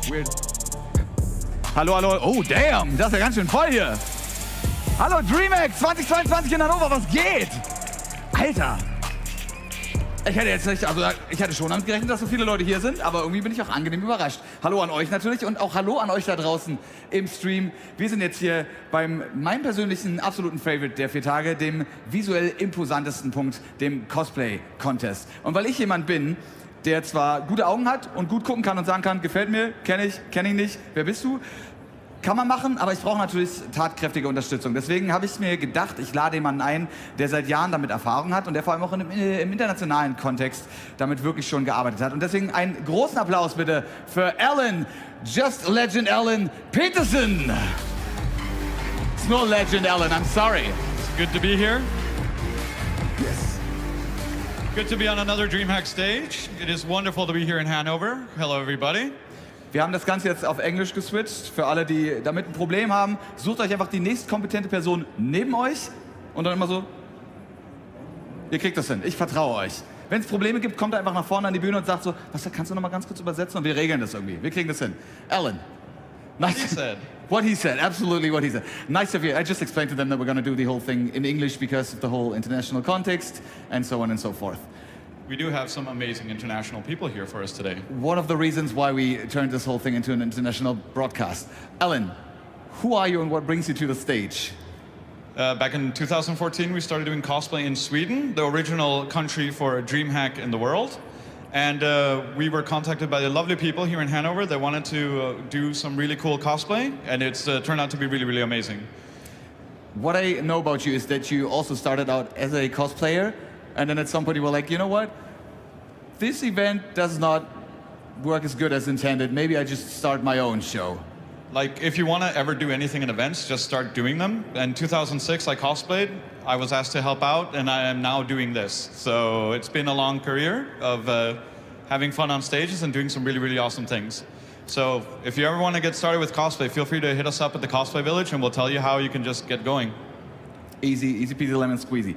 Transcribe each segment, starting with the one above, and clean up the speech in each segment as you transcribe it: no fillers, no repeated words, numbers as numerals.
Weird. Hallo, hallo. Oh, damn, das ist ja ganz schön voll hier. Hallo, Dreamhack 2022 in Hannover, was geht? Alter. Ich hätte jetzt nicht, also ich hatte schon damit gerechnet, dass so viele Leute hier sind, aber irgendwie bin ich auch angenehm überrascht. Hallo an euch natürlich und auch hallo an euch da draußen im Stream. Wir sind jetzt hier beim meinem persönlichen absoluten Favorite der 4 Tage, dem visuell imposantesten Punkt, dem Cosplay-Contest. Und weil ich jemand bin, der zwar gute Augen hat und gut gucken kann und sagen kann, gefällt mir, kenne ich nicht, wer bist du? Kann man machen, aber ich brauche natürlich tatkräftige Unterstützung. Deswegen habe ich mir gedacht, ich lade jemanden ein, der seit Jahren damit Erfahrung hat und der vor allem auch im internationalen Kontext damit wirklich schon gearbeitet hat. Und deswegen einen großen Applaus bitte für Alan, Just Legend Alan Peterson. It's no legend, Alan, I'm sorry. It's good to be here. Yes. Good to be on another Dreamhack stage. It is wonderful to be here in Hanover. Hello, everybody. Wir haben das Ganze jetzt auf Englisch geswitcht. Für alle, die damit ein Problem haben, sucht euch einfach die nächstkompetente Person neben euch und dann immer so, ihr kriegt das hin, ich vertraue euch. Wenn es Probleme gibt, kommt einfach nach vorne an die Bühne und sagt so, was, kannst du noch mal ganz kurz übersetzen und wir regeln das irgendwie. Wir kriegen das hin. Alan. Nice. What he said. What he said, absolutely what he said. Nice of you. I just explained to them that we're going to do the whole thing in English because of the whole international context and so on and so forth. We do have some amazing international people here for us today. One of the reasons why we turned this whole thing into an international broadcast. Alan, who are you and what brings you to the stage? Back in 2014, we started doing cosplay in Sweden, the original country for Dreamhack in the world. And we were contacted by the lovely people here in Hanover that wanted to do some really cool cosplay, and it's turned out to be really, really amazing. What I know about you is that you also started out as a cosplayer, and then at some point you were like, you know what? This event does not work as good as intended. Maybe I just start my own show. Like, if you want to ever do anything in events, just start doing them. In 2006, I cosplayed. I was asked to help out, and I am now doing this. So it's been a long career of having fun on stages and doing some really, really awesome things. So if you ever want to get started with cosplay, feel free to hit us up at the Cosplay Village, and we'll tell you how you can just get going. Easy peasy lemon squeezy.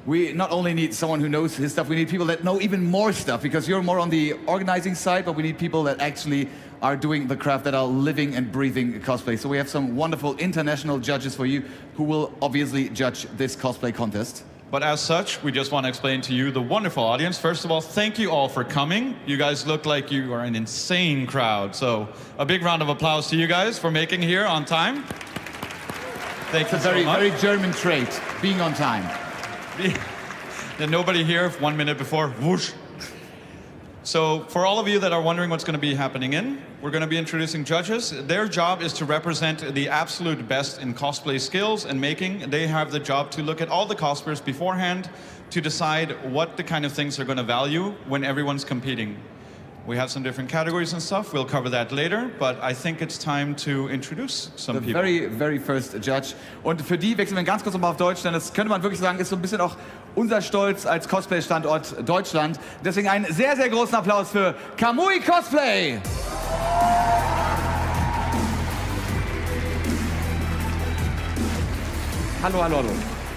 We not only need someone who knows his stuff, we need people that know even more stuff, because you're more on the organizing side, but we need people that actually are doing the craft, that are living and breathing cosplay. So we have some wonderful international judges for you who will obviously judge this cosplay contest. But as such, we just want to explain to you, the wonderful audience, first of all, thank you all for coming. You guys look like you are an insane crowd. So a big round of applause to you guys for making it here on time. Thank you so much. Very German trait, being on time. And nobody here 1 minute before, whoosh. So for all of you that are wondering what's going to be happening we're going to be introducing judges. Their job is to represent the absolute best in cosplay skills and making. They have the job to look at all the cosplayers beforehand to decide what the kind of things they're going to value when everyone's competing. We have some different categories and stuff. We'll cover that later, but I think it's time to introduce some people. The very first judge. Und für die wechseln wir ganz kurz nochmal auf Deutsch, denn das könnte man wirklich sagen, ist so ein bisschen auch unser Stolz als Cosplay-Standort Deutschland. Deswegen einen sehr, sehr großen Applaus für Kamui Cosplay! Hallo, hallo, hallo.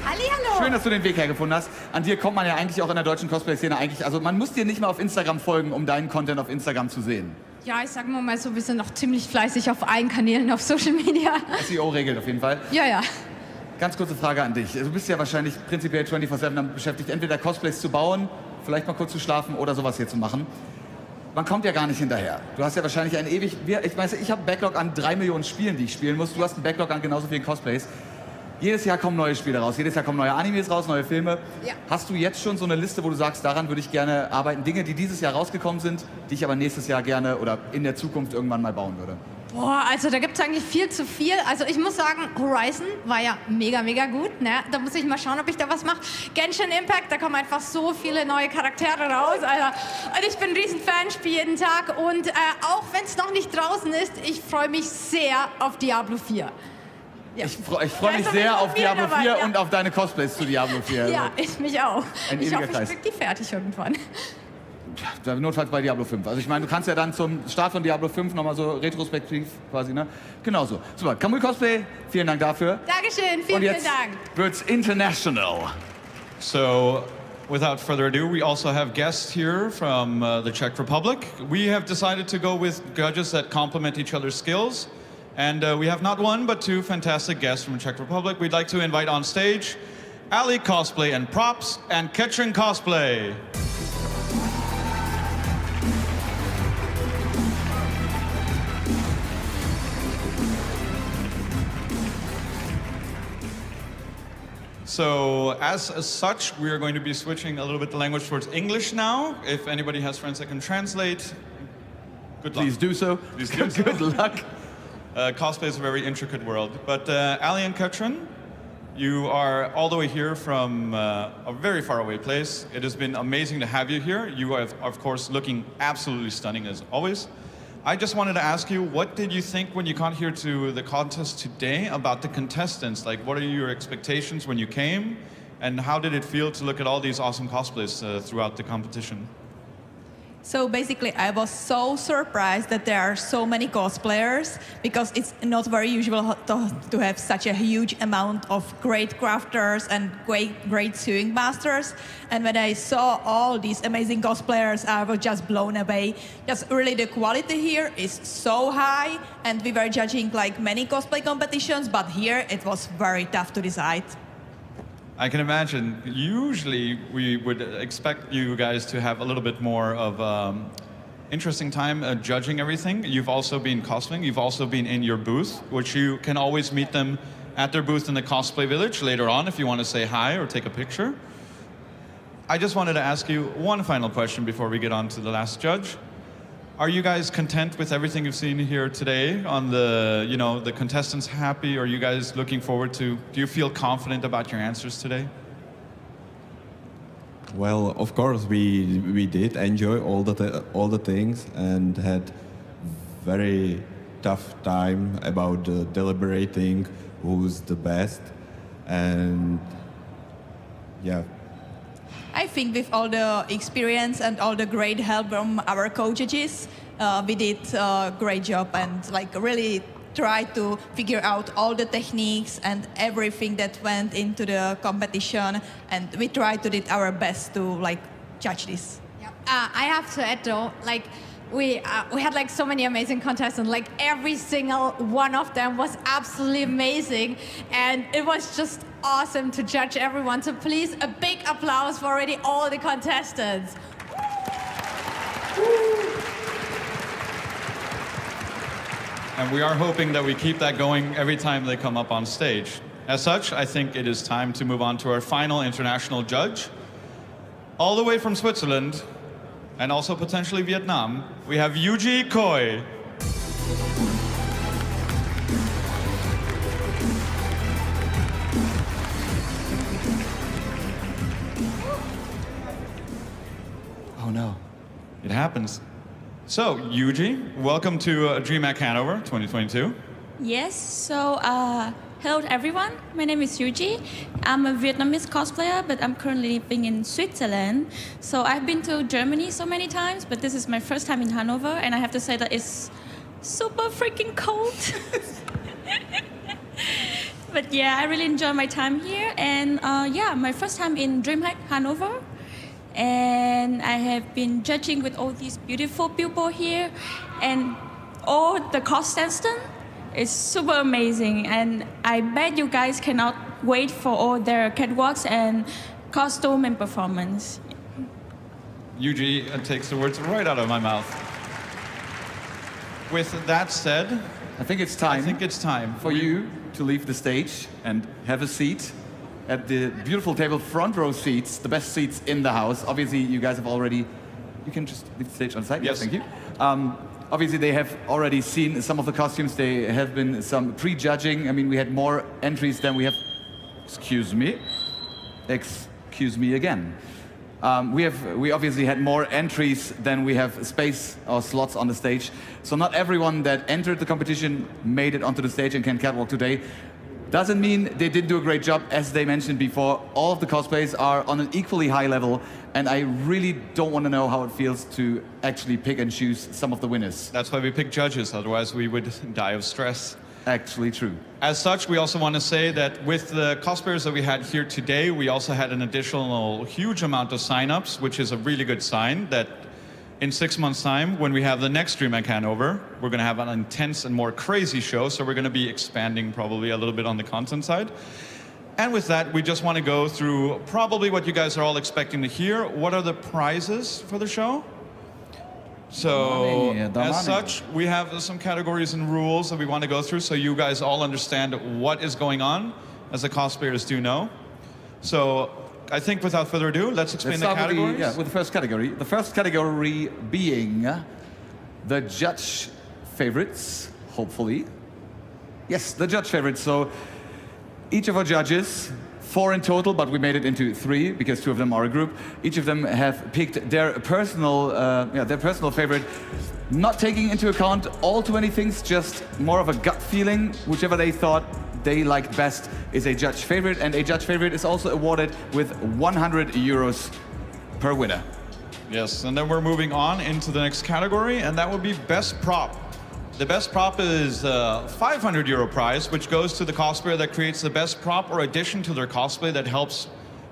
Hallihallo. Schön, dass du den Weg hergefunden hast. An dir kommt man ja eigentlich auch in der deutschen Cosplay-Szene eigentlich, also man muss dir nicht mal auf Instagram folgen, um deinen Content auf Instagram zu sehen. Ja, ich sag mal so, wir sind noch ziemlich fleißig auf allen Kanälen auf Social Media. SEO regelt auf jeden Fall. Ja. Ganz kurze Frage an dich. Du bist ja wahrscheinlich prinzipiell 24/7 damit beschäftigt, entweder Cosplays zu bauen, vielleicht mal kurz zu schlafen oder sowas hier zu machen. Man kommt ja gar nicht hinterher. Du hast ja wahrscheinlich ich weiß, ich habe einen Backlog an 3 Millionen Spielen, die ich spielen muss. Du hast einen Backlog an genauso vielen Cosplays. Jedes Jahr kommen neue Spiele raus, jedes Jahr kommen neue Animes raus, neue Filme. Ja. Hast du jetzt schon so eine Liste, wo du sagst, daran würde ich gerne arbeiten? Dinge, die dieses Jahr rausgekommen sind, die ich aber nächstes Jahr gerne oder in der Zukunft irgendwann mal bauen würde? Boah, also da gibt es eigentlich viel zu viel. Also ich muss sagen, Horizon war ja mega gut. Ne? Da muss ich mal schauen, ob ich da was mache. Genshin Impact, da kommen einfach so viele neue Charaktere raus. Alter. Und ich bin ein Riesenfan, spiele jeden Tag. Und auch wenn es noch nicht draußen ist, ich freue mich sehr auf Diablo 4. Ja. Ich freu mich sehr auf Diablo 4 dabei, und auf deine Cosplays zu Diablo 4. Ja, ich mich auch. Ein Ich ewiger hoffe, Kreis. ich krieg die fertig irgendwann. Notfalls bei Diablo 5. Also ich meine, du kannst ja dann zum Start von Diablo 5 nochmal so retrospektiv quasi, ne? Genau so. Super. Kamui Cosplay, vielen Dank dafür. Dankeschön, Und vielen jetzt Dank. wird's international. So without further ado, we also have guests here from the Czech Republic. We have decided to go with judges that complement each other's skills. And we have not one, but two fantastic guests from the Czech Republic. We'd like to invite on stage Ali Cosplay and Props and Ketrin Cosplay. So as such, we are going to be switching a little bit the language towards English now. If anybody has friends that can translate, good luck. Please do so. Please do so. Good luck. Cosplay is a very intricate world. But Ali and Ketrin, you are all the way here from a very far away place. It has been amazing to have you here. You are, of course, looking absolutely stunning as always. I just wanted to ask you, what did you think when you got here to the contest today about the contestants? Like, what are your expectations when you came? And how did it feel to look at all these awesome cosplays throughout the competition? So basically, I was so surprised that there are so many cosplayers because it's not very usual to have such a huge amount of great crafters and great sewing masters. And when I saw all these amazing cosplayers, I was just blown away. Just really the quality here is so high, and we were judging like many cosplay competitions, but here it was very tough to decide. I can imagine. Usually we would expect you guys to have a little bit more of interesting time judging everything. You've also been cosplaying. You've also been in your booth, which you can always meet them at their booth in the Cosplay Village later on if you want to say hi or take a picture. I just wanted to ask you one final question before we get on to the last judge. Are you guys content with everything you've seen here today? On the, the contestants happy? Are you guys looking forward to? Do you feel confident about your answers today? Well, of course, we did enjoy all the things and had very tough time about deliberating who's the best, and yeah. I think with all the experience and all the great help from our coaches, we did a great job and really tried to figure out all the techniques and everything that went into the competition, and we tried to do our best to judge this. Yeah. I have to add though, we had so many amazing contestants. Every single one of them was absolutely amazing, and it was just awesome to judge everyone. So please, a big applause for already all the contestants. And we are hoping that we keep that going every time they come up on stage. As such, I think it is time to move on to our final international judge. All the way from Switzerland, and also potentially Vietnam, we have Yuji Koi. Oh no. It happens. So, Yuji, welcome to Dreamhack Hanover 2022. Yes, so hello everyone, my name is Yuji. I'm a Vietnamese cosplayer, but I'm currently living in Switzerland. So I've been to Germany so many times, but this is my first time in Hanover, and I have to say that it's super freaking cold. But yeah, I really enjoy my time here, and my first time in Dreamhack Hanover. And I have been judging with all these beautiful people here, and all the contestants is super amazing, and I bet you guys cannot wait for all their catwalks and costume and performance. Yuji takes the words right out of my mouth. With that said, I think it's time for you to leave the stage and have a seat at the beautiful table, front row seats, the best seats in the house. Obviously, you guys have already, you can just leave the stage on site. Yes. Thank you. Obviously, they have already seen some of the costumes. There have been some pre-judging. I mean, we had more entries than we have, excuse me again. We obviously had more entries than we have space or slots on the stage. So not everyone that entered the competition made it onto the stage and can catwalk today. Doesn't mean they didn't do a great job. As they mentioned before, all of the cosplays are on an equally high level, and I really don't want to know how it feels to actually pick and choose some of the winners. that's why we pick judges, otherwise we would die of stress. actually true. As such, we also want to say that with the cosplayers that we had here today, we also had an additional huge amount of signups, which is a really good sign that in 6 months' time, when we have the next Dreamhack Hanover, we're going to have an intense and more crazy show, so we're going to be expanding probably a little bit on the content side. And with that, we just want to go through probably what you guys are all expecting to hear. What are the prizes for the show? So, as such, we have some categories and rules that we want to go through so you guys all understand what is going on, as the cosplayers do know. So, I think without further ado, let's explain the categories. With the first category. The first category being the judge favorites, hopefully. Yes, the judge favorites. So, each of our judges, 4 in total, but we made it into 3 because 2 of them are a group. Each of them have picked their personal favorite, not taking into account all too many things, just more of a gut feeling. Whichever they thought they liked best is a judge favorite, and a judge favorite is also awarded with 100 euros per winner. Yes, and then we're moving on into the next category, and that would be best prop. The best prop is a 500 euro prize, which goes to the cosplayer that creates the best prop or addition to their cosplay that helps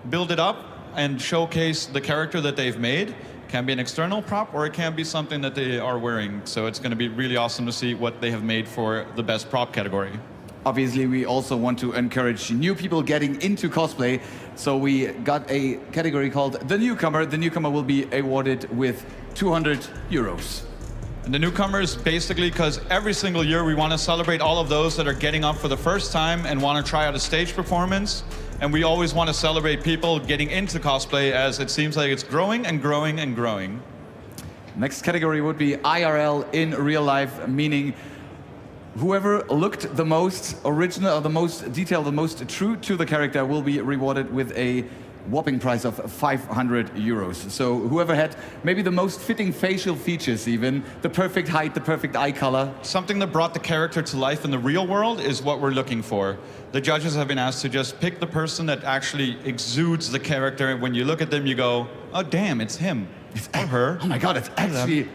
build it up and showcase the character that they've made. It can be an external prop, or it can be something that they are wearing. So it's going to be really awesome to see what they have made for the best prop category. Obviously, we also want to encourage new people getting into cosplay. So we got a category called the newcomer. The newcomer will be awarded with 200 euros. And the newcomers, basically, because every single year we want to celebrate all of those that are getting up for the first time and want to try out a stage performance. And we always want to celebrate people getting into cosplay, as it seems like it's growing and growing and growing. Next category would be IRL, in real life, meaning whoever looked the most original, or the most detailed, the most true to the character will be rewarded with a whopping price of 500 euros. So whoever had maybe the most fitting facial features, even the perfect height, the perfect eye color. Something that brought the character to life in the real world is what we're looking for. The judges have been asked to just pick the person that actually exudes the character. When you look at them, you go, oh damn, it's him. It's or her. Oh my God, it's actually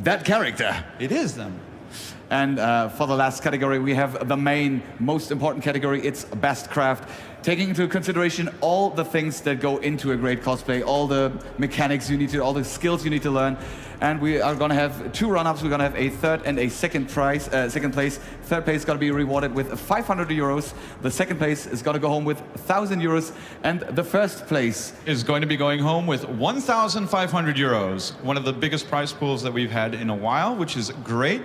that character. It is them. And for the last category, we have the main, most important category. It's best craft, taking into consideration all the things that go into a great cosplay, all the mechanics you need to, all the skills you need to learn. And we are going to have 2 run-ups. We're going to have a third and a second prize. Second place. Third place is going to be rewarded with 500 euros. The second place is going to go home with 1,000 euros. And the first place is going to be going home with 1,500 euros. One of the biggest prize pools that we've had in a while, which is great.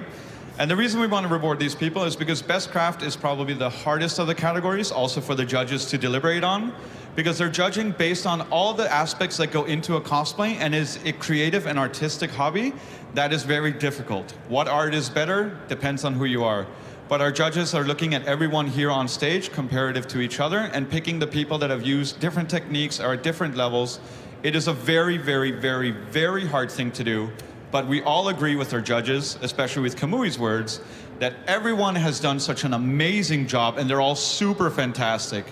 And the reason we want to reward these people is because best craft is probably the hardest of the categories, also for the judges to deliberate on, because they're judging based on all the aspects that go into a cosplay, and is a creative and artistic hobby that is very difficult. What art is better depends on who you are. But our judges are looking at everyone here on stage comparative to each other and picking the people that have used different techniques or at different levels. It is a very, very, very, very hard thing to do. But we all agree with our judges, especially with Kamui's words, that everyone has done such an amazing job and they're all super fantastic.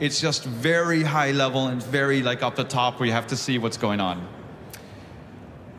It's just very high level and very like up the top where you have to see what's going on.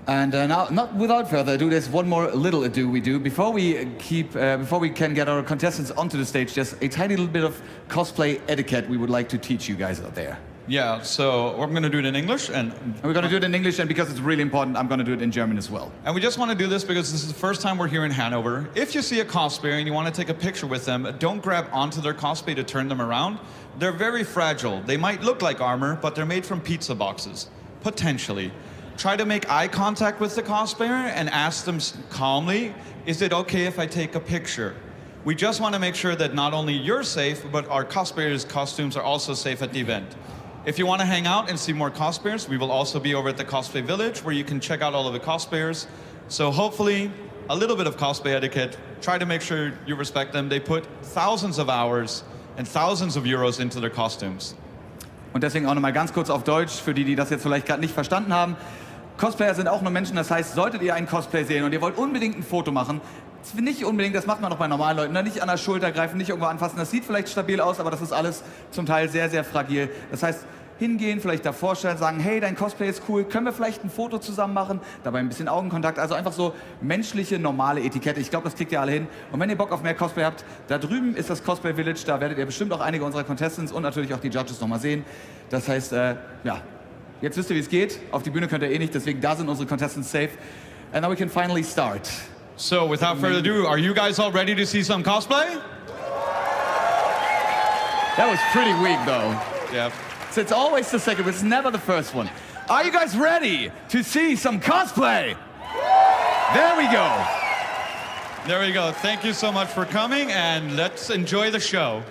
And now, not without further ado, there's one more little ado we do. Before we can get our contestants onto the stage, just a tiny little bit of cosplay etiquette we would like to teach you guys out there. Yeah, so we're going to do it in English. And we're going to do it in English, and because it's really important, I'm going to do it in German as well. And we just want to do this because this is the first time we're here in Hanover. If you see a cosplayer and you want to take a picture with them, don't grab onto their cosplay to turn them around. They're very fragile. They might look like armor, but they're made from pizza boxes, potentially. Try to make eye contact with the cosplayer and ask them calmly, is it okay if I take a picture? We just want to make sure that not only you're safe, but our cosplayers' costumes are also safe at the event. If you want to hang out and see more cosplayers, we will also be over at the Cosplay Village where you can check out all of the cosplayers. So hopefully, a little bit of cosplay etiquette. Try to make sure you respect them. They put thousands of hours and thousands of euros into their costumes. Und deswegen auch nochmal ganz kurz auf Deutsch, für die, die das jetzt vielleicht gerade nicht verstanden haben. Cosplayer sind auch nur Menschen, das heißt, solltet ihr einen Cosplay sehen und ihr wollt unbedingt ein Foto machen, nicht unbedingt, das macht man auch bei normalen Leuten, ne? Nicht an der Schulter greifen, nicht irgendwo anfassen, das sieht vielleicht stabil aus, aber das ist alles zum Teil sehr, sehr fragil. Das heißt, hingehen, vielleicht da vorstellen, sagen, hey, dein Cosplay ist cool, können wir vielleicht ein Foto zusammen machen, dabei ein bisschen Augenkontakt, also einfach so menschliche, normale Etikette. Ich glaube, das kriegt ihr alle hin. Und wenn ihr Bock auf mehr Cosplay habt, da drüben ist das Cosplay Village, da werdet ihr bestimmt auch einige unserer Contestants und natürlich auch die Judges nochmal sehen. Das heißt, ja, jetzt wisst ihr, wie es geht. Auf die Bühne könnt ihr eh nicht, deswegen da sind unsere Contestants safe. And now we can finally start. So without further ado, are you guys all ready to see some cosplay? That was pretty weak, though. Yeah. So it's always the second, but it's never the first one. Are you guys ready to see some cosplay? There we go. There we go. Thank you so much for coming, and let's enjoy the show.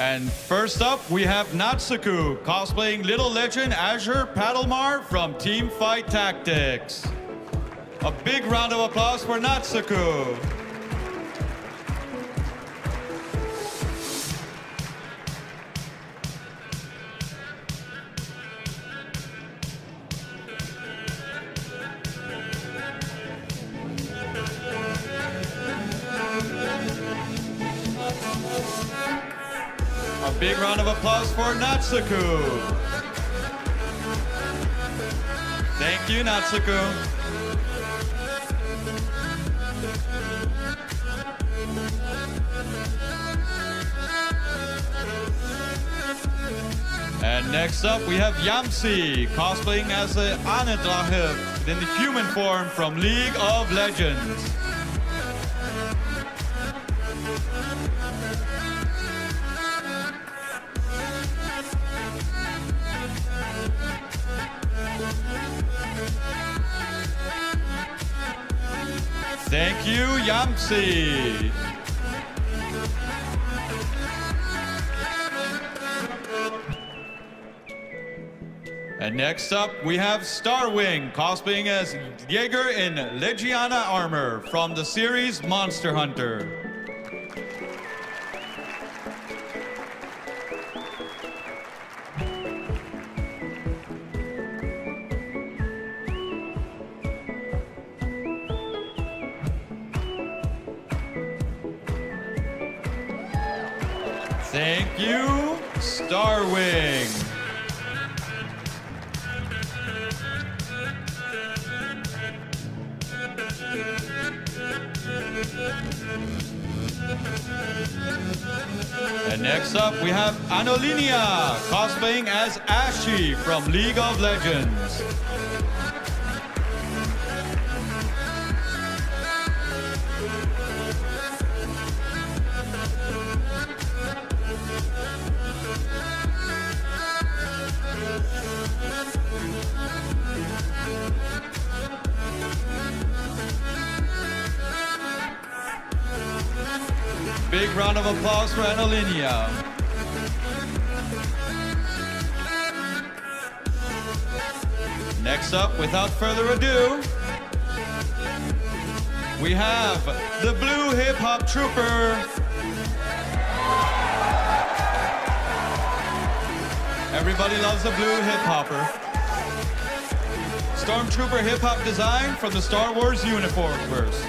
And first up, we have Natsuku, cosplaying Little Legend Azure Paddlemar from Team Fight Tactics. A big round of applause for Natsuku. A big round of applause for Natsuku. Thank you, Natsuku. And next up, we have Yamsi, cosplaying as an Anedrache in the human form from League of Legends. Thank you, Yamsi. And next up, we have Starwing, cosplaying as Jaeger in Legiana armor from the series Monster Hunter. Thank you, Starwing. And next up, we have Anolinia, cosplaying as Ashy from League of Legends. Big round of applause for Anolinia. Next up, without further ado, we have the Blue Hip Hop Trooper. Everybody loves a blue hip hopper. Stormtrooper hip hop design from the Star Wars Uniformverse.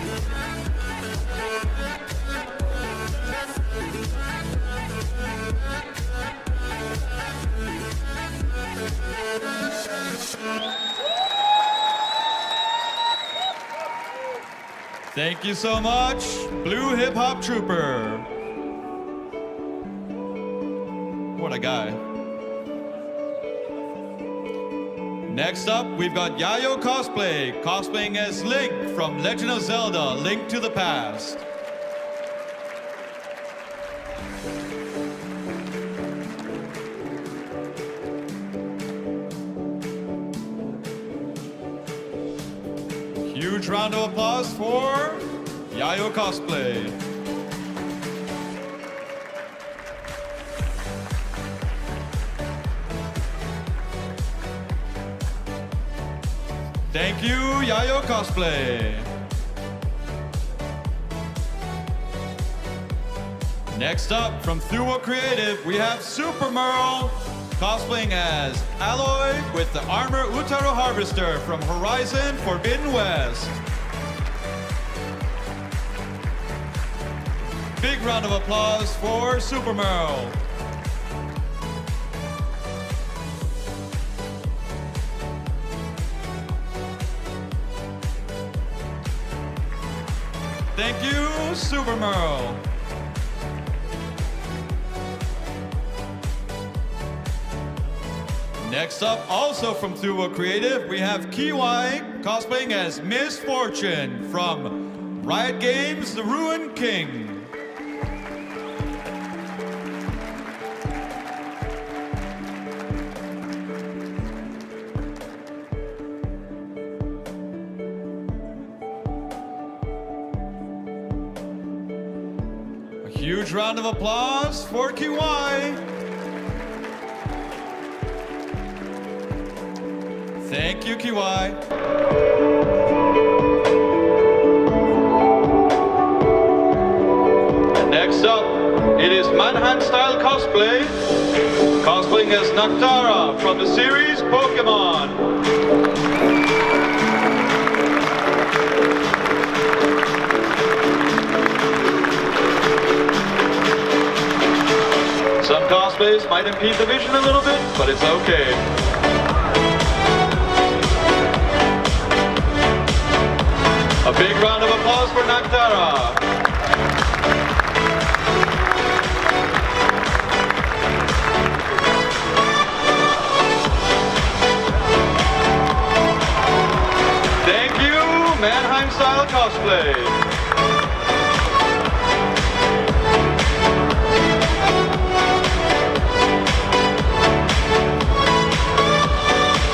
Thank you so much, Blue Hip Hop Trooper. What a guy. Next up, we've got Yayo Cosplay, cosplaying as Link from Legend of Zelda, Link to the Past. Huge round of applause for Yayo Cosplay. Thank you, Yayo Cosplay. Next up, from Thuo Creative, we have Super Merle cosplaying as Aloy with the armor Utaro Harvester from Horizon Forbidden West. Big round of applause for Super Merle. Thank you, Super Merle. Next up, also from Thuo Creative, we have Kiwai cosplaying as Miss Fortune from Riot Games, The Ruin King. A huge round of applause for Kiwai. Thank you, Kiwai. And next up, it is Mannheim style cosplay, cosplaying as Noctara from the series Pokemon. Some cosplays might impede the vision a little bit, but it's okay. A big round of applause for Noctara. Thank you, Mannheim style cosplay.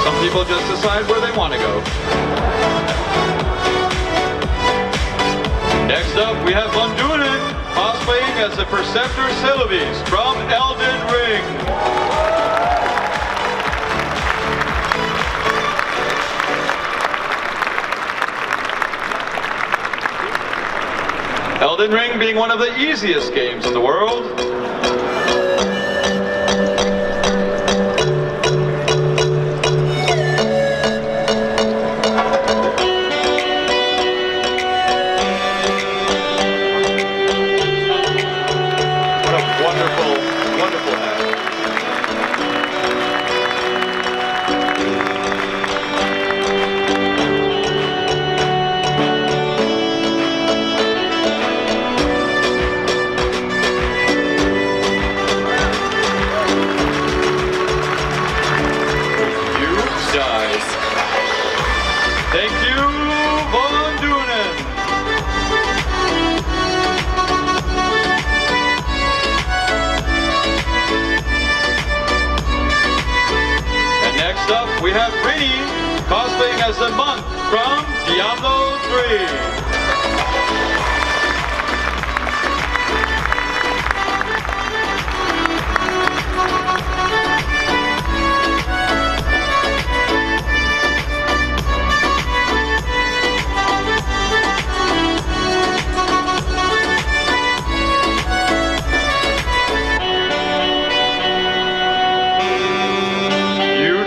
Some people just decide where they want to go. Next up, we have Von Dunen cosplaying as the Perceptor Sylvis from Elden Ring. Elden Ring being one of the easiest games in the world. Thank you, Von Dunen. And next up, we have Rini cosplaying as the monk from Diablo 3.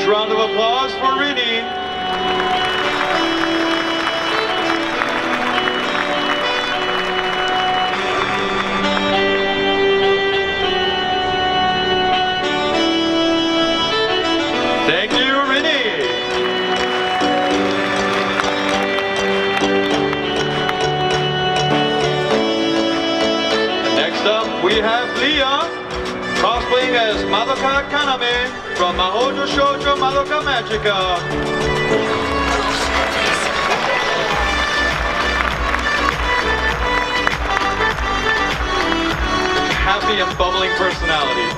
Round of applause for Rini. Thank you, Rini. Next up, we have Leah cosplaying as Madoka Kaname from Mahoujo Shoujo Madoka Magica. Happy and bubbling personality.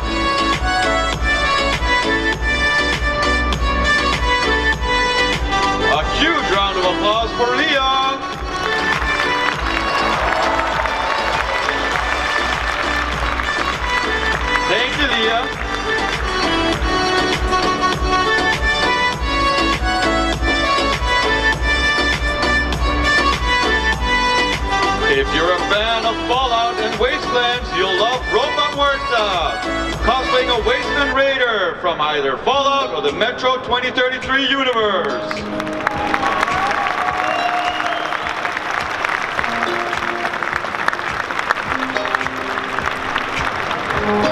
A huge round of applause for Leah. Thank you, Leah. If you're a fan of Fallout and Wastelands, you'll love Ropa Muerta, cosplaying a Wasteland Raider from either Fallout or the Metro 2033 universe.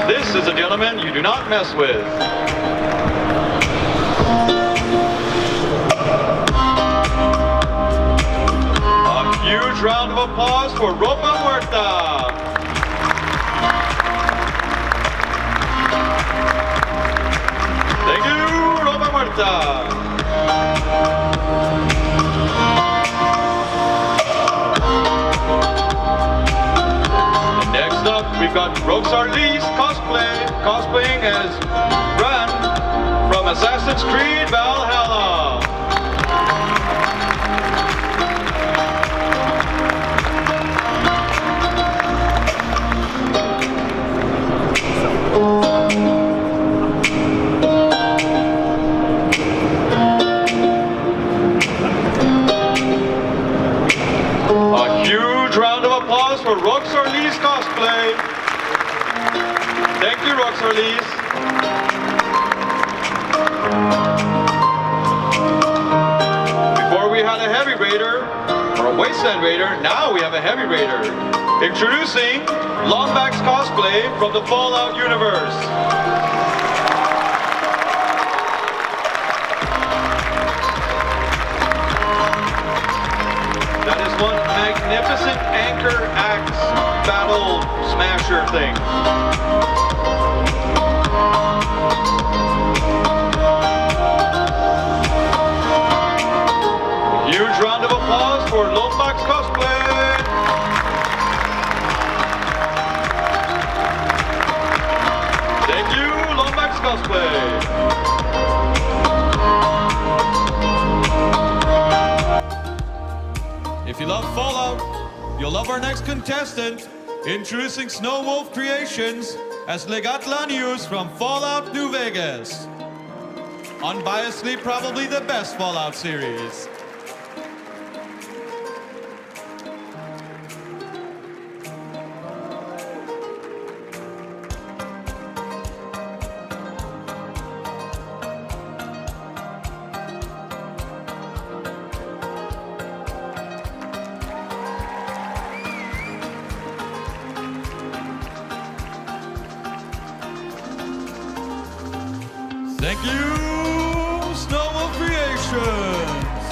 This is a gentleman you do not mess with. Huge round of applause for Ropa Muerta. Thank you, Ropa Muerta. And next up, we've got Roxarlee's cosplaying as Ran from Assassin's Creed Valhalla. For Roxarlee's cosplay. Thank you, Roxarlee's. Before we had a heavy raider, or a wasteland raider, now we have a heavy raider. Introducing Lombax cosplay from the Fallout universe. That is one magnificent anchor axe battle smasher thing. Huge round of applause for Lombax cosplay. Thank you, Lombax cosplay. If you love Fallout, you'll love our next contestant, introducing Snow Wolf Creations as Legatlanius from Fallout New Vegas. Unbiasedly, probably the best Fallout series. Thank you, Snow Wolf Creations.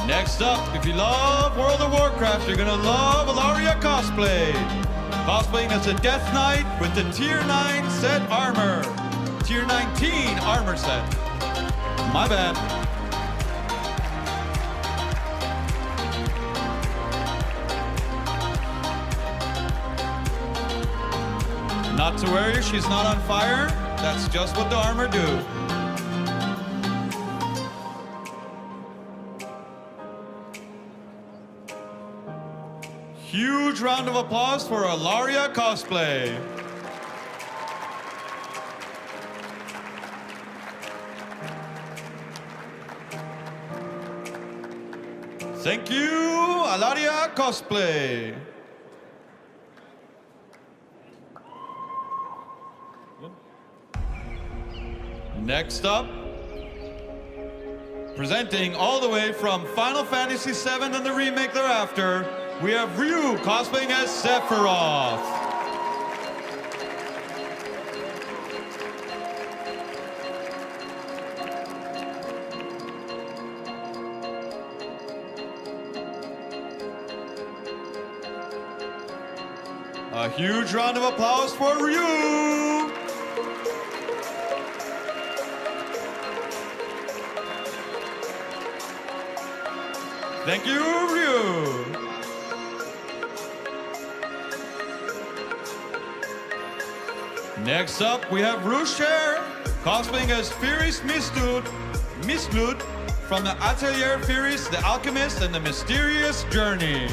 Next up, if you love World of Warcraft, you're gonna love Alaria Cosplay. Cosplaying as a Death Knight with the Tier 9 set armor. Tier 19 armor set. My bad. Not to worry, she's not on fire. That's just what the armor do. Huge round of applause for Alaria Cosplay. Thank you, Alaria Cosplay. Next up, presenting all the way from Final Fantasy VII and the remake thereafter, we have Ryu cosplaying as Sephiroth. A huge round of applause for Ryu. Thank you, Ryu. Next up, we have Rusher cosplaying as Firis Mistlud from the Atelier Firis, the Alchemist, and the Mysterious Journey.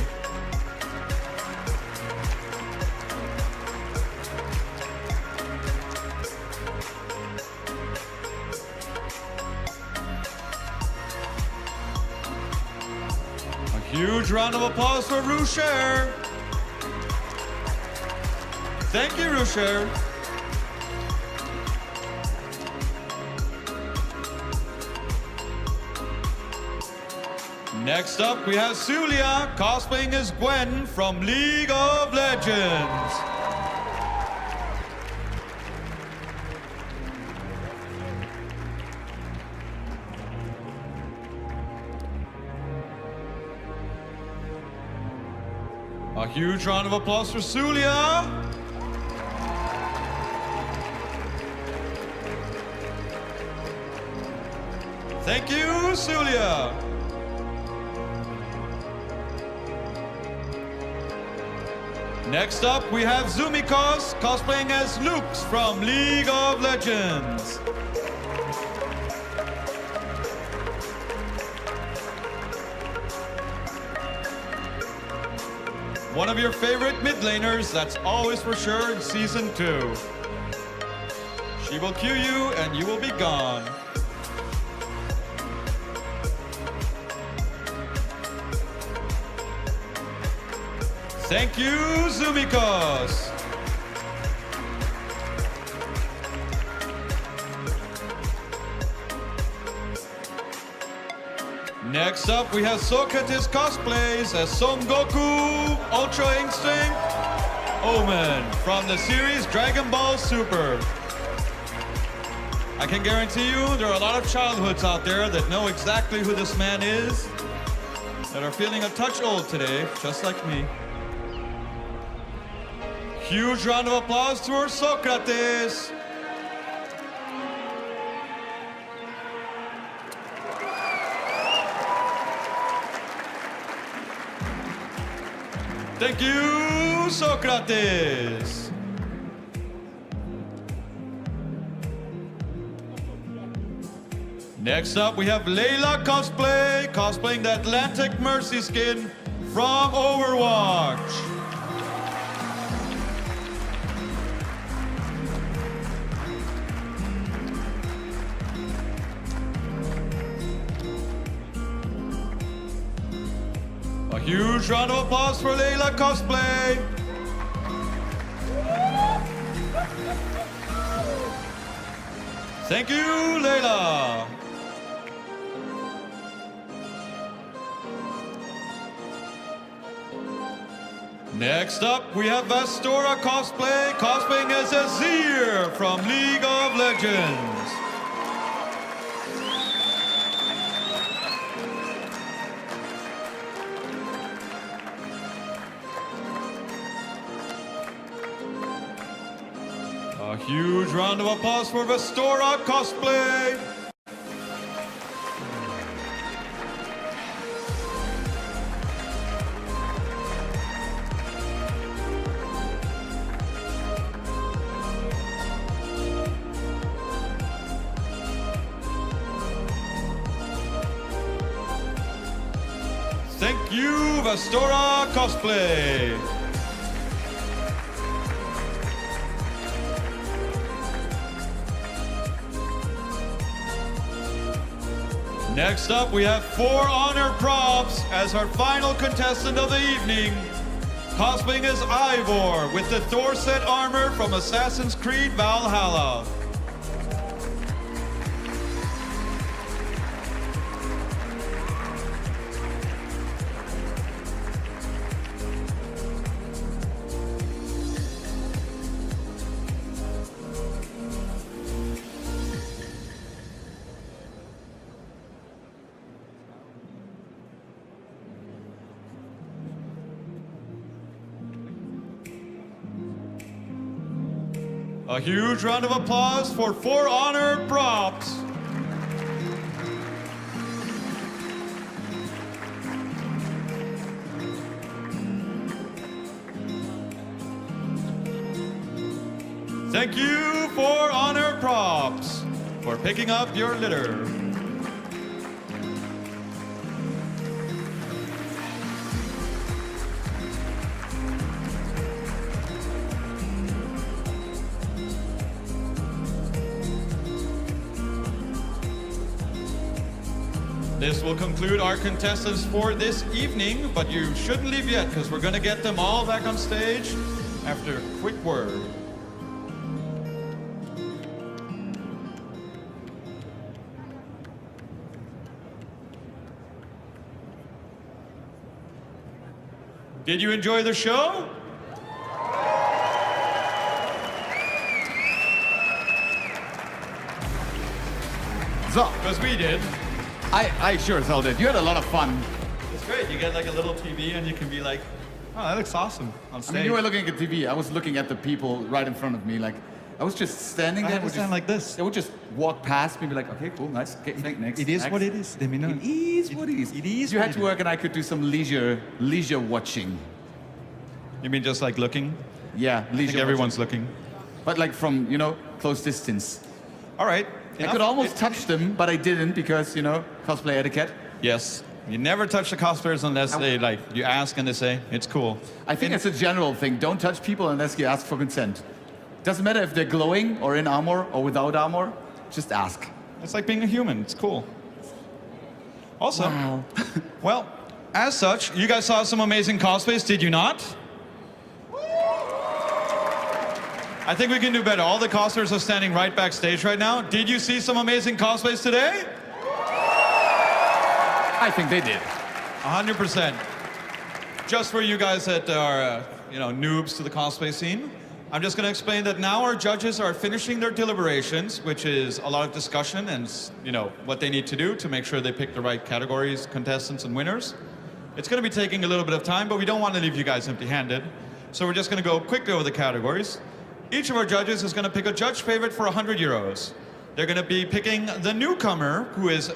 huge round of applause for Rusher. Thank you, Rusher. Next up, we have Sulia cosplaying as Gwen from League of Legends. A huge round of applause for Sulia. Thank you, Sulia. Next up, we have Zumikos cosplaying as Lux from League of Legends. One of your favorite mid laners, that's always for sure in Season 2. She will Q you and you will be gone. Thank you, Zumikos. Next up, we have Socrates cosplays as Son Goku, Ultra Instinct, Omen from the series Dragon Ball Super. I can guarantee you there are a lot of childhoods out there that know exactly who this man is, that are feeling a touch old today, just like me. Huge round of applause to our Socrates. Thank you, Socrates. Next up, we have Layla cosplay, cosplaying the Atlantic Mercy skin from Overwatch. A huge round of applause for Layla cosplay. Thank you, Layla. Next up, we have Vastora cosplay, cosplaying as Azir from League of Legends. A huge round of applause for Vastora cosplay. Thank you, Vastora cosplay. Next up, we have 4 honor props as our final contestant of the evening, cosplaying as Ivor with the Thor set armor from Assassin's Creed Valhalla. A huge round of applause for 4 honor props. Thank you, 4 honor props, for picking up your litter. This will conclude our contestants for this evening, but you shouldn't leave yet because we're going to get them all back on stage after a quick word. Did you enjoy the show? So, Because we did. I sure as hell did. You had a lot of fun. It's great. You get like a little TV and you can be like, oh, that looks awesome on I stage. mean, you were looking at TV. I was looking at the people right in front of me. Like, I was just standing I there. had to stand like this. They would just walk past me and be like, okay, cool, nice. Okay, next. It is next. what it is. Let me know. It is what it is. It is You what had it to work and I could do some leisure watching. You mean just like looking? Yeah, I leisure think everyone's watching. looking. But like from, close distance. All right. I could almost touch them, but I didn't because, cosplay etiquette. Yes. You never touch the cosplayers unless they you ask and they say, it's cool. I think it's a general thing. Don't touch people unless you ask for consent. Doesn't matter if they're glowing or in armor or without armor, just ask. It's like being a human. It's cool. Also, Wow. well, as such, you guys saw some amazing cosplays, did you not? I think we can do better. All the cosplayers are standing right backstage right now. Did you see some amazing cosplays today? I think they did. 100%. Just for you guys that are, noobs to the cosplay scene, I'm just going to explain that now our judges are finishing their deliberations, which is a lot of discussion and, what they need to do to make sure they pick the right categories, contestants, and winners. It's going to be taking a little bit of time, but we don't want to leave you guys empty-handed. So we're just going to go quickly over the categories. Each of our judges is going to pick a judge favorite for 100 euros. They're going to be picking the newcomer who is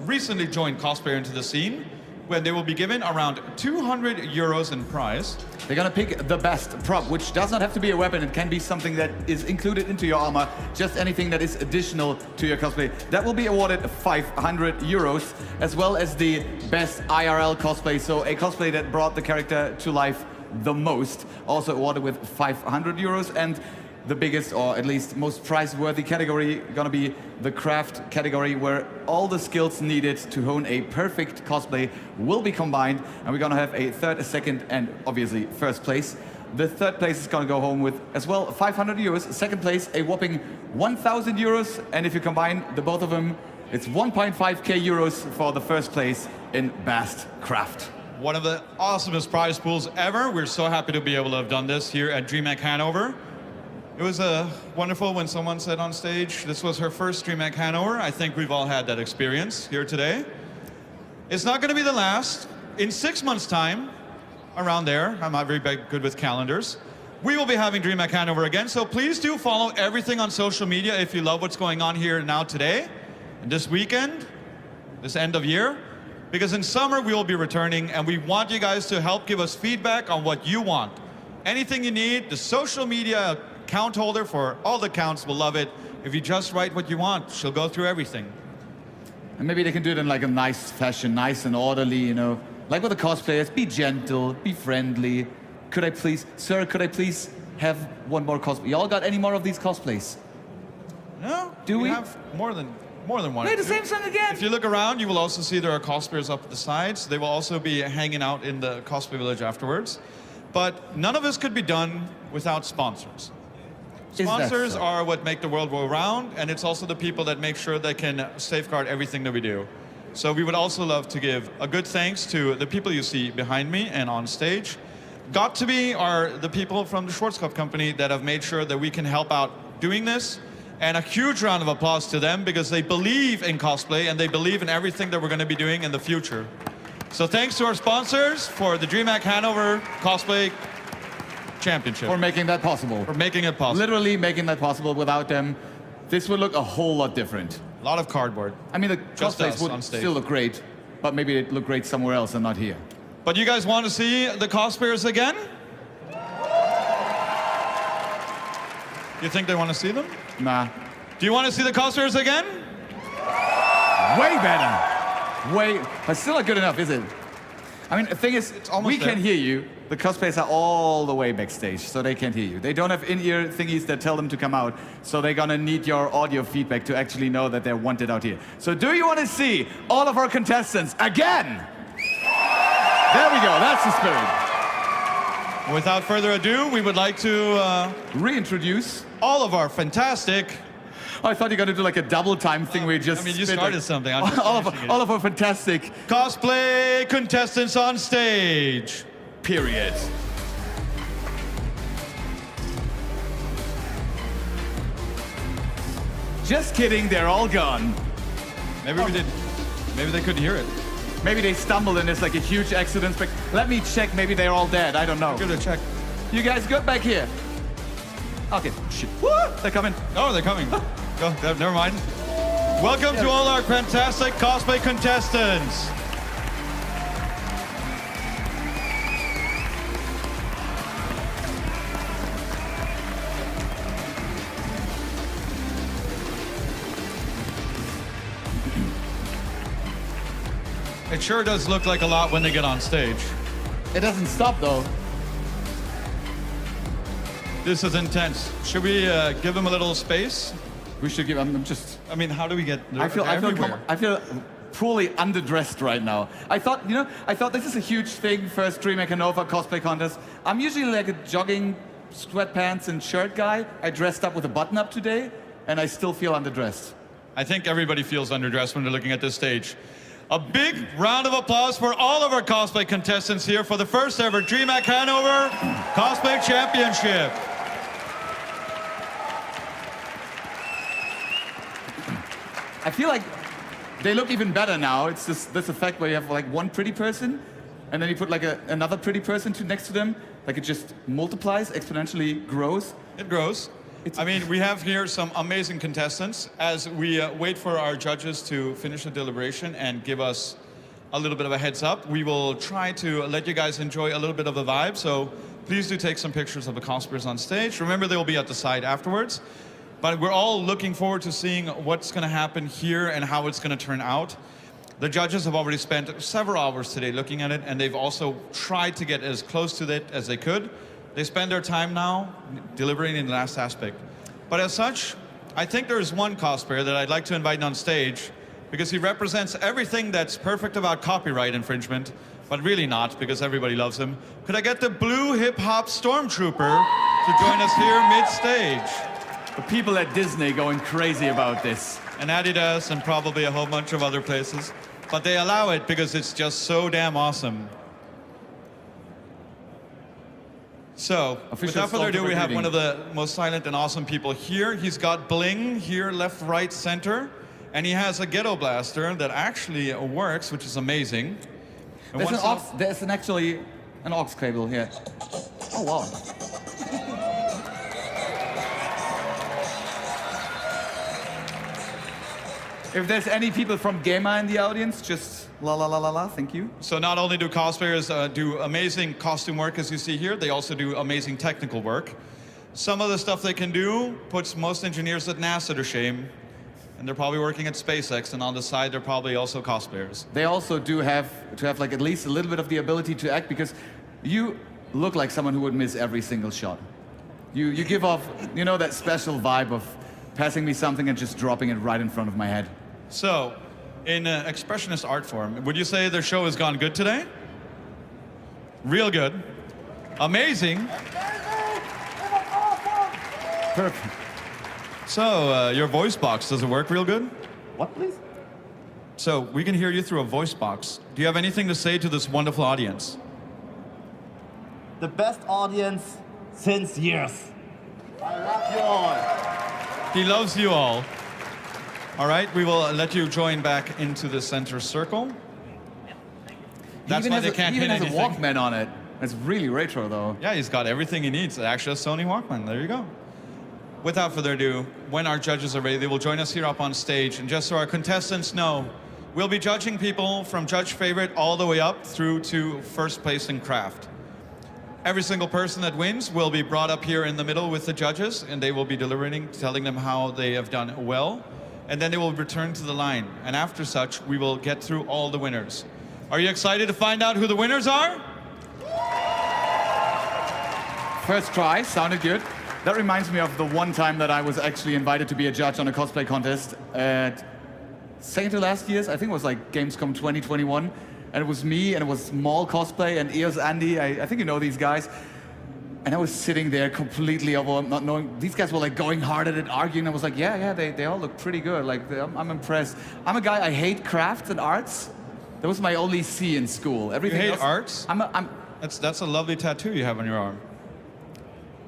recently joined cosplayer into the scene, when they will be given around 200 euros in prize. They're gonna pick the best prop, which does not have to be a weapon. It can be something that is included into your armor, just anything that is additional to your cosplay. That will be awarded 500 euros, as well as the best IRL cosplay, so a cosplay that brought the character to life the most, also awarded with 500 euros. And the biggest, or at least most prize-worthy category, gonna be the craft category, where all the skills needed to hone a perfect cosplay will be combined, and we're gonna have a third, a second, and obviously first place. The third place is gonna go home with, as well, 500 euros. Second place, a whopping 1,000 euros, and if you combine the both of them, it's 1.5k euros for the first place in Best Craft. One of the awesomest prize pools ever. We're so happy to be able to have done this here at Dreamhack Hanover. It was wonderful when someone said on stage, this was her first Dreamhack Hanover. I think we've all had that experience here today. It's not going to be the last. In 6 months' time, around there, I'm not very good with calendars, we will be having Dreamhack Hanover again, so please do follow everything on social media if you love what's going on here now today, and this weekend, this end of year, because in summer we will be returning, and we want you guys to help give us feedback on what you want. Anything you need, the social media account holder for all the accounts will love it. If you just write what you want, she'll go through everything. And maybe they can do it in like a nice fashion, nice and orderly, Like with the cosplayers, be gentle, be friendly. Could I please, sir, could I please have one more cosplay? Y'all got any more of these cosplays? No, Do we? have more than one. Play the same song again! If you look around, you will also see there are cosplayers up at the sides. They will also be hanging out in the cosplay village afterwards. But none of this could be done without sponsors. Sponsors are what make the world go round, and it's also the people that make sure they can safeguard everything that we do. So we would also love to give a good thanks to the people you see behind me and on stage. Got to be are the people from the Schwarzkopf company that have made sure that we can help out doing this. And a huge round of applause to them, because they believe in cosplay and they believe in everything that we're going to be doing in the future. So thanks to our sponsors for the Dreamhack Hanover Cosplay Championship. For making that possible. For making it possible. Literally making that possible. Without them, this would look a whole lot different. A lot of cardboard. I mean, the Just cosplays us on would stage. still look great, but maybe it'd look great somewhere else and not here. But you guys want to see the cosplayers again? You think they want to see them? Nah. Do you want to see the cosplayers again? Way better. But still not good enough, is it? I mean, the thing is, almost we can there. hear you. The cosplayers are all the way backstage, so they can't hear you. They don't have in-ear thingies that tell them to come out, so they're gonna need your audio feedback to actually know that they're wanted out here. So do you want to see all of our contestants again? There we go, that's the spirit. Without further ado, we would like to Reintroduce. all of our fantastic. Oh, I thought you were gonna do like a double time thing where you just I mean, you spit, started like, something. I'm just finishing it. all of our fantastic Cosplay contestants on stage. period. Just kidding, they're all gone. Maybe we did. Maybe they couldn't hear it. Maybe they stumbled and there's like a huge accident. But let me check, maybe they're all dead, I don't know. Give it a check. You guys good back here? Okay, shit. Woo! They're coming. Oh, they're coming. Go, never mind. Welcome to all our fantastic cosplay contestants. It sure does look like a lot when they get on stage. It doesn't stop though. This is intense. Should we give them a little space? We should give, I'm just, I mean, how do we get I feel everywhere? poorly underdressed right now. I thought this is a huge thing, first Dreamhack Hanover cosplay contest. I'm usually like a jogging, sweatpants and shirt guy. I dressed up with a button up today, and I still feel underdressed. I think everybody feels underdressed when they're looking at this stage. A big round of applause for all of our cosplay contestants here for the first ever Dreamhack Hanover Cosplay Championship. I feel like they look even better now. It's this effect where you have like one pretty person, and then you put like another pretty person next to them. Like it just multiplies, exponentially grows. It grows. I mean, we have here some amazing contestants. As we wait for our judges to finish the deliberation and give us a little bit of a heads up, we will try to let you guys enjoy a little bit of the vibe. So please do take some pictures of the cosplayers on stage. Remember, they will be at the side afterwards. But we're all looking forward to seeing what's going to happen here and how it's going to turn out. The judges have already spent several hours today looking at it, and they've also tried to get as close to it as they could. They spend their time now deliberating in the last aspect. But as such, I think there's one cosplayer that I'd like to invite on stage because he represents everything that's perfect about copyright infringement, but really not because everybody loves him. Could I get the blue hip-hop stormtrooper to join us here mid-stage? The people at Disney going crazy about this. And Adidas and probably a whole bunch of other places. But they allow it because it's just so damn awesome. So, without further ado, we have one of the most silent and awesome people here. He's got bling here, left, right, center. And he has a ghetto blaster that actually works, which is amazing. And There's actually an aux cable here. Oh, wow. If there's any people from GEMA in the audience, just la la la la la, thank you. So not only do cosplayers do amazing costume work, as you see here, they also do amazing technical work. Some of the stuff they can do puts most engineers at NASA to shame, and they're probably working at SpaceX, and on the side, they're probably also cosplayers. They also do have to have like at least a little bit of the ability to act, because you look like someone who would miss every single shot. You give off, you know, that special vibe of passing me something and just dropping it right in front of my head. So, in expressionist art form, would you say their show has gone good today? Real good. Amazing. Perfect. So, your voice box, does it work real good? What, please? So, we can hear you through a voice box. Do you have anything to say to this wonderful audience? The best audience since years. I love you all. He loves you all. All right, we will let you join back into the center circle. That's why they can't hit anything. He even has a Walkman on it. It's really retro, though. Yeah, he's got everything he needs. Actually, a Sony Walkman. There you go. Without further ado, when our judges are ready, they will join us here up on stage. And just so our contestants know, we'll be judging people from judge favorite all the way up through to first place in craft. Every single person that wins will be brought up here in the middle with the judges, and they will be deliberating, telling them how they have done well. And then they will return to the line. And after such, we will get through all the winners. Are you excited to find out who the winners are? First try, sounded good. That reminds me of the one time that I was actually invited to be a judge on a cosplay contest at second to last year's, I think it was like Gamescom 2021. And it was me, and it was Mall Cosplay and EOS Andy. I think you know these guys. And I was sitting there completely overwhelmed, not knowing. These guys were like going hard at it, arguing. I was like, yeah, they all look pretty good. Like, I'm impressed. I'm a guy, I hate crafts and arts. That was my only C in school. Everything You hate else, arts? That's a lovely tattoo you have on your arm.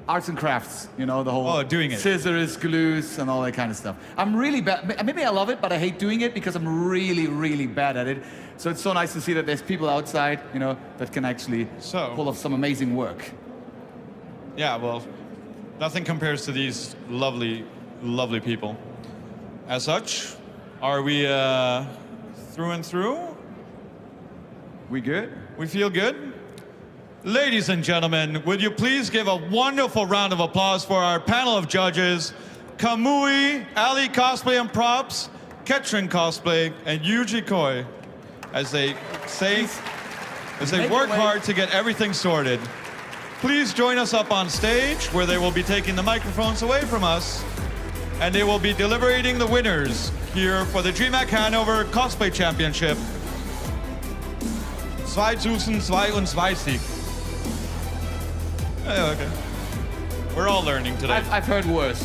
Arts and crafts, you know, the whole doing it. scissors, glues, and all that kind of stuff. I'm really bad. Maybe I love it, but I hate doing it because I'm really, really bad at it. So it's so nice to see that there's people outside, you know, that can actually pull off some amazing work. Yeah, well, nothing compares to these lovely, lovely people. As such, are we through and through? We good? We feel good? Ladies and gentlemen, would you please give a wonderful round of applause for our panel of judges, Kamui, Ali Cosplay and Props, Ketrin Cosplay, and Yuji Koi, as they work hard to get everything sorted. Please join us up on stage, where they will be taking the microphones away from us, and they will be deliberating the winners here for the Dreamhack Hanover Cosplay Championship 2022. Okay. We're all learning today. I've heard worse.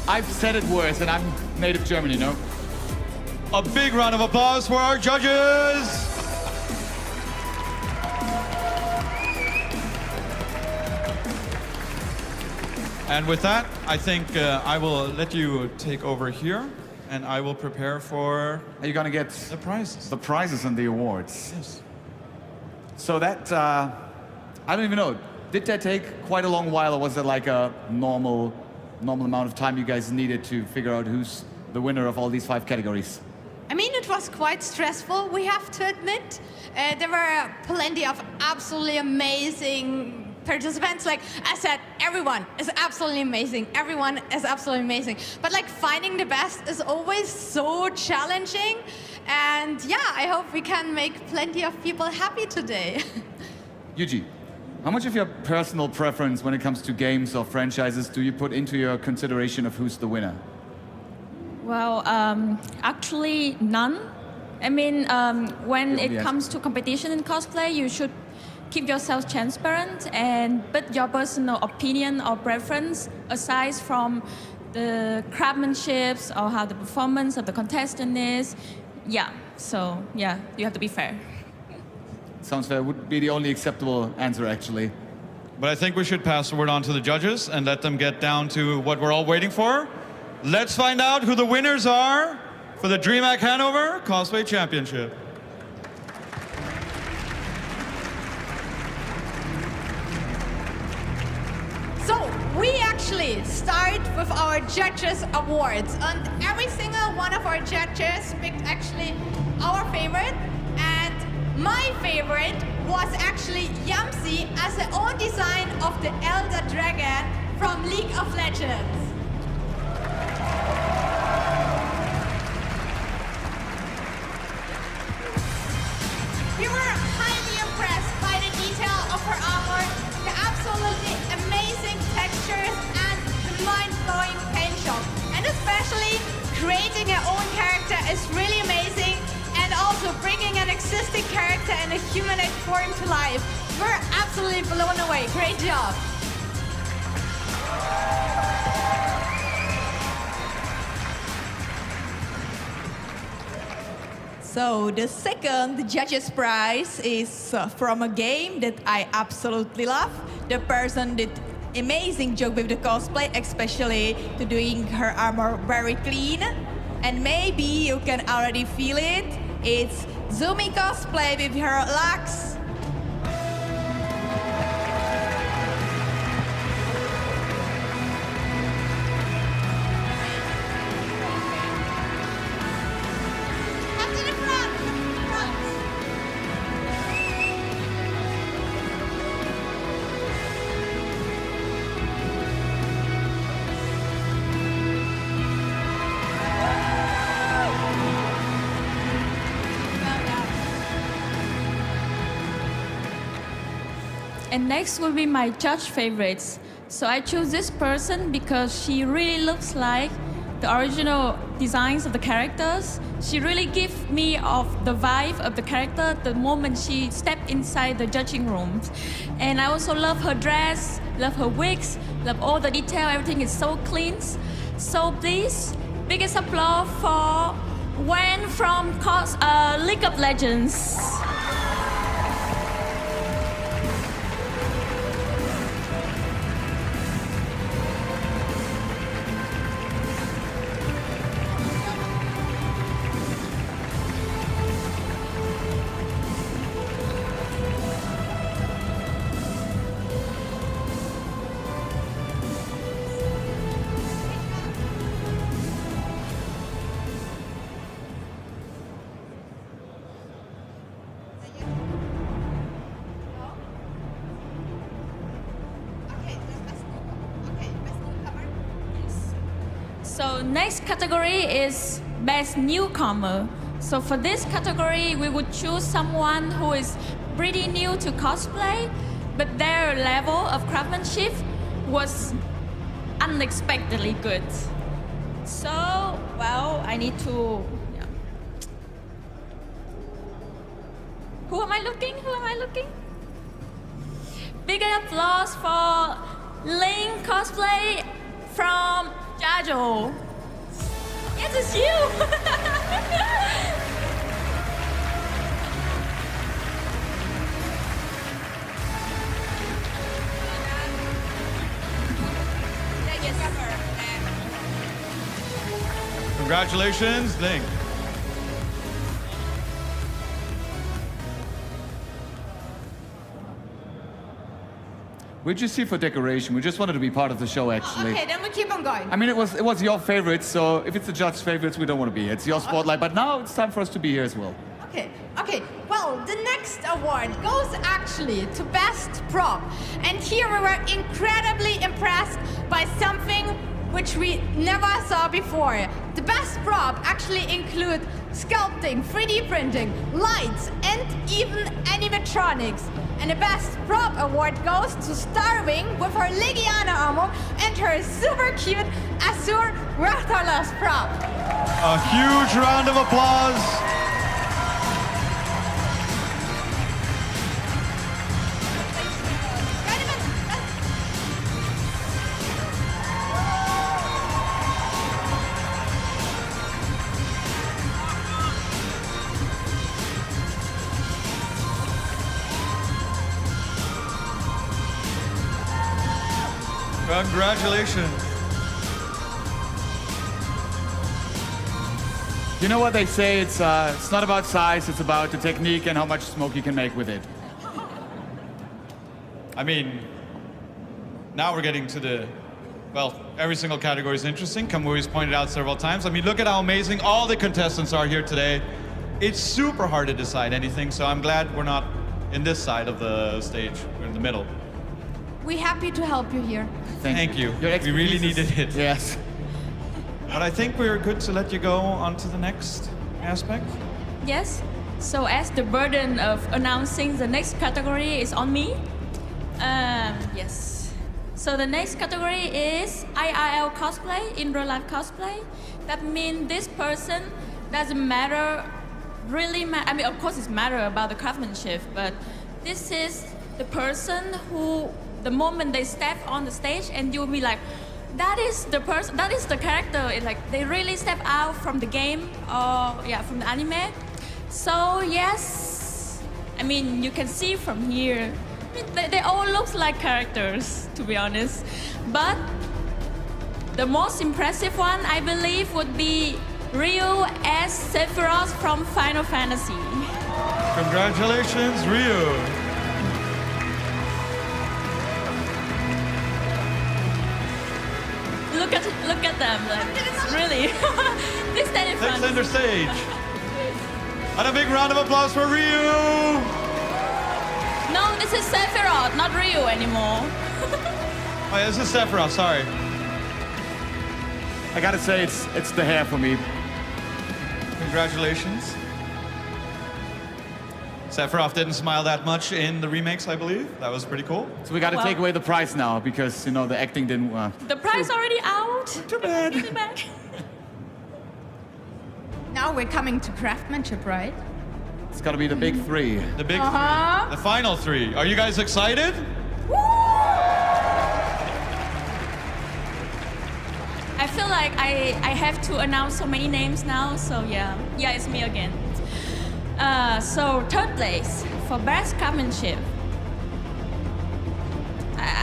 I've said it worse, and I'm native German, you know? A big round of applause for our judges! And with that, I think I will let you take over here, and I will prepare for... Are you gonna get the prizes? The prizes and the awards. Yes. So that, I don't even know. Did that take quite a long while, or was it like a normal amount of time you guys needed to figure out who's the winner of all these 5 categories? I mean, it was quite stressful, we have to admit. There were plenty of absolutely amazing participants. Like I said, everyone is absolutely amazing. Everyone is absolutely amazing. But like finding the best is always so challenging. And yeah, I hope we can make plenty of people happy today. Yuji, how much of your personal preference when it comes to games or franchises do you put into your consideration of who's the winner? Well, actually none. I mean, when it comes to competition in cosplay, you should keep yourself transparent and put your personal opinion or preference aside from the craftsmanship or how the performance of the contestant is. Yeah, so yeah, you have to be fair. Sounds fair. Would be the only acceptable answer, actually. But I think we should pass the word on to the judges and let them get down to what we're all waiting for. Let's find out who the winners are for the Dreamhack Hanover Cosplay Championship. So we actually start with our judges awards, and every single one of our judges picked actually our favorite, and my favorite was actually Yamsi as the own design of the Elder Dragon from League of Legends. We were highly impressed by the detail of her armor, the absolutely amazing textures, and the mind-blowing paint job. And especially creating her own character is really amazing, and also bringing an existing character in a humanoid form to life. We're absolutely blown away. Great job. So the second judges prize is from a game that I absolutely love. The person did amazing job with the cosplay, especially to doing her armor very clean. And maybe you can already feel it. It's Zumi Cosplay with her Lux. Up to the front. And next will be my judge favorites. So I choose this person because she really looks like the original designs of the characters. She really gives me of the vibe of the character the moment she stepped inside the judging rooms. And I also love her dress, love her wigs, love all the detail, everything is so clean. So please, biggest applause for Wen from League of Legends. So next category is Best Newcomer. So for this category, we would choose someone who is pretty new to cosplay, but their level of craftsmanship was unexpectedly good. So, well, I need to... yeah. Who am I looking? Who am I looking? Big applause for Link Cosplay from Jajo. Yes, it's you! Congratulations, Link. We're just here for decoration. We just wanted to be part of the show, actually. Okay, then we keep on going. I mean, it was your favorites, so if it's the judge's favorites, we don't want to be here. It's your spotlight, but now it's time for us to be here as well. Okay. Well, the next award goes actually to Best Prop. And here we were incredibly impressed by something which we never saw before. The Best Prop actually include sculpting, 3D printing, lights, and even animatronics. And the Best Prop award goes to Starwing with her Legiana armor and her super cute Azure Rathalos prop. A huge round of applause. Congratulations. You know what they say? It's not about size, it's about the technique and how much smoke you can make with it. I mean, now we're getting to the, well, every single category is interesting. Kamui's pointed out several times. I mean, look at how amazing all the contestants are here today. It's super hard to decide anything, so I'm glad we're not in this side of the stage. We're in the middle. We're happy to help you here. Thank you. Your We really expertise is- needed it. Yes. But I think we're good to let you go on to the next aspect. Yes. So as the burden of announcing the next category is on me, yes. So the next category is IRL cosplay, in real life cosplay. That means this person doesn't matter, I mean, of course it's matter about the craftsmanship, but this is the person who, the moment they step on the stage and you'll be like, that is the person, that is the character. It's like they really step out from the game or from the anime. So yes, I mean, you can see from here, I mean, they all look like characters, to be honest. But the most impressive one, I believe, would be Ryu as Sephiroth from Final Fantasy. Congratulations, Ryu. Look at them, like, really. They stand in front. Center stage. And a big round of applause for Ryu. No, this is Sephiroth, not Ryu anymore. Oh, yeah, this is Sephiroth, sorry. I gotta say, it's the hair for me. Congratulations. Sephiroth didn't smile that much in the remakes, I believe. That was pretty cool. So we got to Well. take away the prize now because, you know, the acting didn't... The prize already out. Too bad. Give it back. Now we're coming to craftsmanship, right? It's got to be the big three. The big Uh-huh. three, the final three. Are you guys excited? I feel like I have to announce so many names now, so yeah. Yeah, it's me again. So third place for best craftsmanship.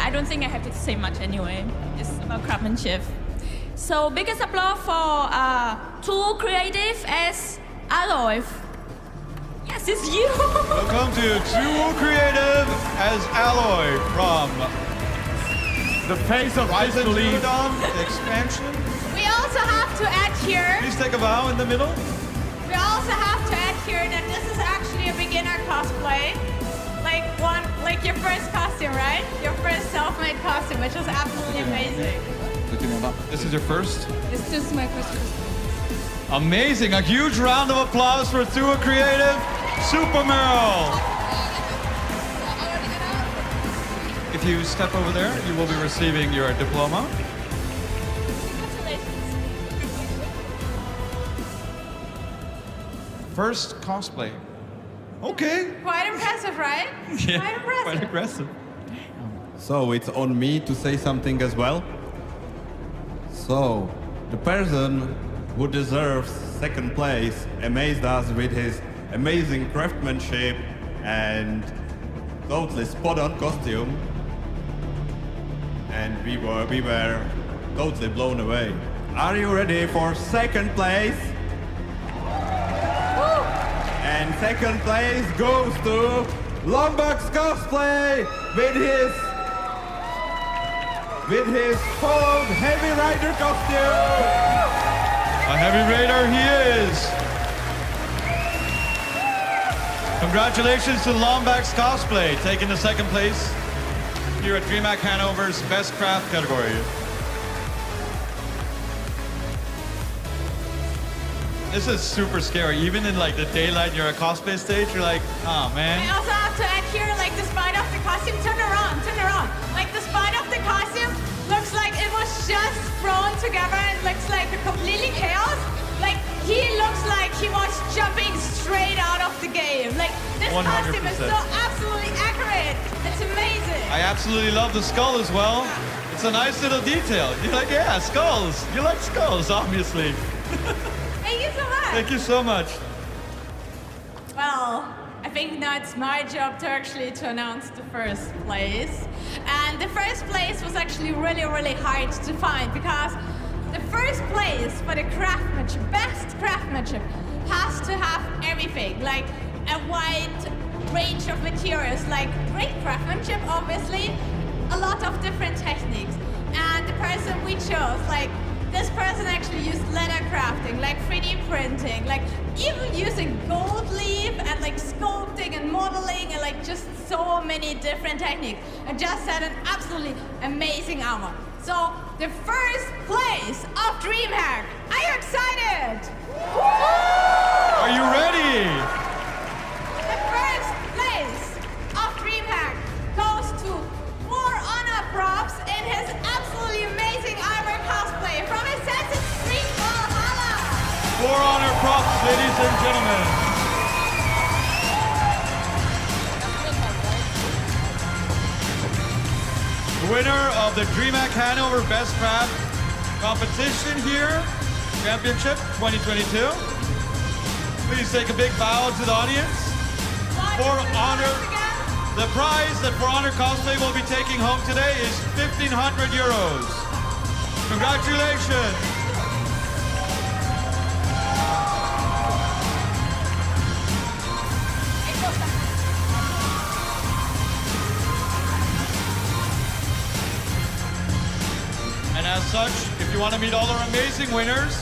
I don't think I have to say much anyway. It's about craftsmanship. So biggest applause for Too Creative as Aloy. Yes, it's you. Welcome to Too Creative as Alloy from The face of Rise and disbelief. Dawn expansion. We also have to add here. Please take a bow in the middle. We also have to add here that this is actually a beginner cosplay. Like your first costume, right? Your first self-made costume, which is absolutely amazing. This is your first. It's just my question. Amazing. A huge round of applause for Too Creative Super Meryl. If you step over there, you will be receiving your diploma. First cosplay. Okay. Quite impressive, right? Quite impressive. Quite aggressive. So it's on me to say something as well. So the person who deserves second place amazed us with his amazing craftsmanship and totally spot-on costume. And we were totally blown away. Are you ready for second place? And second place goes to Lombax Cosplay with his full Heavy Rider costume. A heavy raider he is. Congratulations to Lombax Cosplay, taking the second place here at Dreamhack Hanover's Best Craft category. This is super scary. Even in like the daylight, you're at a cosplay stage, you're like, oh man. I also have to add here, like the spine of the costume. Turn around. Like the spine of the costume looks like it was just thrown together and looks like a completely chaos. Like he looks like he was jumping straight out of the game. Like this 100%. costume is so absolutely accurate. It's amazing. I absolutely love the skull as well. It's a nice little detail. You're like, yeah, skulls. You like skulls, obviously. Thank you so much. Thank you so much. Well, I think now it's my job to announce the first place. And the first place was actually really, really hard to find because the first place for the craftsmanship, best craftsmanship, has to have everything, like a wide range of materials, like great craftsmanship, obviously, a lot of different techniques. And the person we chose, like, this person actually used leather crafting, like 3D printing, like even using gold leaf and like sculpting and modeling and like just so many different techniques. And just had an absolutely amazing armor. So the first place of Dreamhack. Are you excited? Are you ready? The first place of Dreamhack goes to For Honor Props in his absolutely amazing armor cosplay from Assassin's Creed Valhalla. For Honor props, ladies and gentlemen. The winner of the Dreamhack Hanover Best Craft competition here, Championship 2022. Please take a big bow to the audience. For Honor, the prize that For Honor Cosplay will be taking home today is 1,500 euros. Congratulations. And as such, if you want to meet all our amazing winners,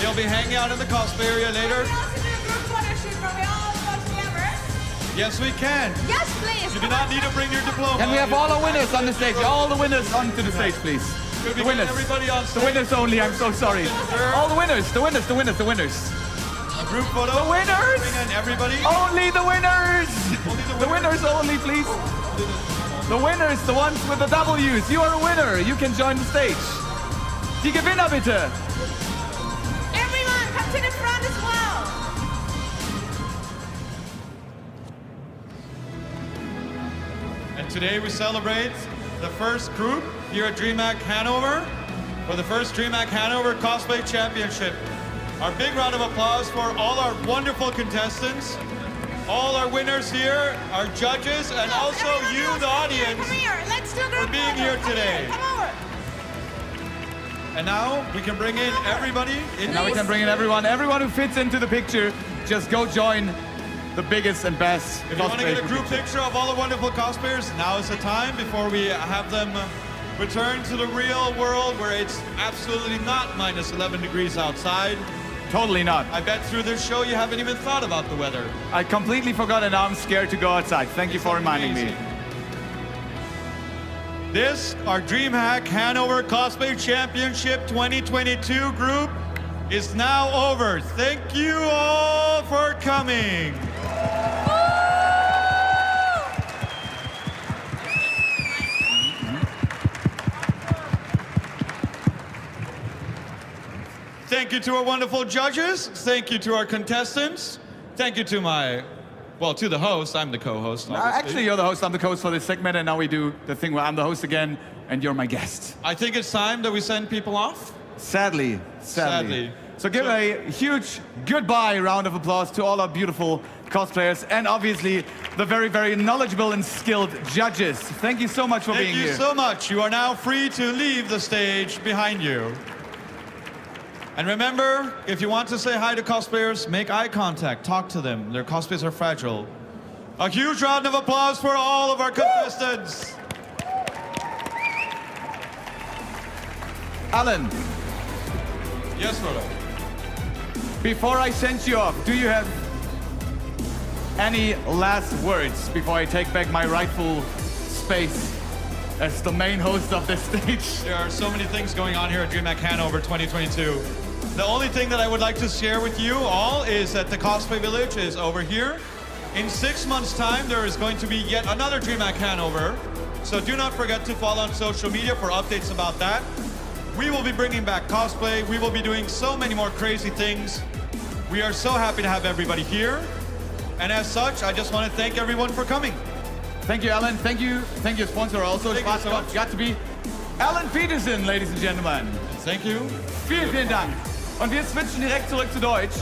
they'll be hanging out in the cosplay area later. We also do a group photo shoot where we all go together. Yes, we can. Yes, please. You do not need to bring your diploma. Can we have all our winners on the stage? All the winners onto the stage, please. Could we The get winners. everybody on The stage? winners only, I'm so sorry. All the winners, the winners. Group photo. The winners! Bring in everybody. Only the winners! Only The winners only, please. The winners, the ones with the W's. You are a winner. You can join the stage. Die Gewinner bitte. Everyone, come to the front as well. And today we celebrate the first group here at Dreamhack Hanover for the first Dreamhack Hanover Cosplay Championship. Our big round of applause for all our wonderful contestants, all our winners here, our judges, and also Everyone you, else, the come audience, here. Let's do a group for being photo. here Come today. Come over. And now we can bring in everybody. Now we can bring in everyone. Everyone who fits into the picture, just go join the biggest and best. If you want to cosplay get a group picture of all the wonderful cosplayers, now is the time before we have them return to the real world where it's absolutely not minus 11 degrees outside. Totally not. I bet through this show you haven't even thought about the weather. I completely forgot and now I'm scared to go outside. Thank you for reminding me. Amazing. This, our Dreamhack Hanover Cosplay Championship 2022 group, is now over. Thank you all for coming. Thank you to our wonderful judges. Thank you to our contestants. Thank you to to the host. I'm the co-host, obviously. Actually, you're the host. I'm the co-host for this segment, and now we do the thing where I'm the host again, and you're my guest. I think it's time that we send people off. Sadly. Sadly. So give a huge goodbye round of applause to all our beautiful cosplayers, and obviously the very, very knowledgeable and skilled judges. Thank you so much for being Thank you here. so much. You are now free to leave the stage behind you. And remember, if you want to say hi to cosplayers, make eye contact, talk to them. Their cosplays are fragile. A huge round of applause for all of our contestants. Alan, Yes, Rolo. before I send you off, do you have any last words before I take back my rightful space as the main host of this stage? There are so many things going on here at Dreamhack Hanover 2022. The only thing that I would like to share with you all is that the Cosplay Village is over here. In 6 months' time, there is going to be yet another Dreamhack Hanover. So do not forget to follow on social media for updates about that. We will be bringing back cosplay. We will be doing so many more crazy things. We are so happy to have everybody here. And as such, I just want to thank everyone for coming. Thank you, Alan. Thank you, sponsor also. Thank you so much. Got to be Alan Peterson, ladies and gentlemen. Thank you. Vielen, vielen Dank. Und wir switchen direkt zurück zu Deutsch.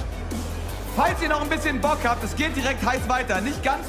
Falls ihr noch ein bisschen Bock habt, es geht direkt heiß weiter. Nicht ganz so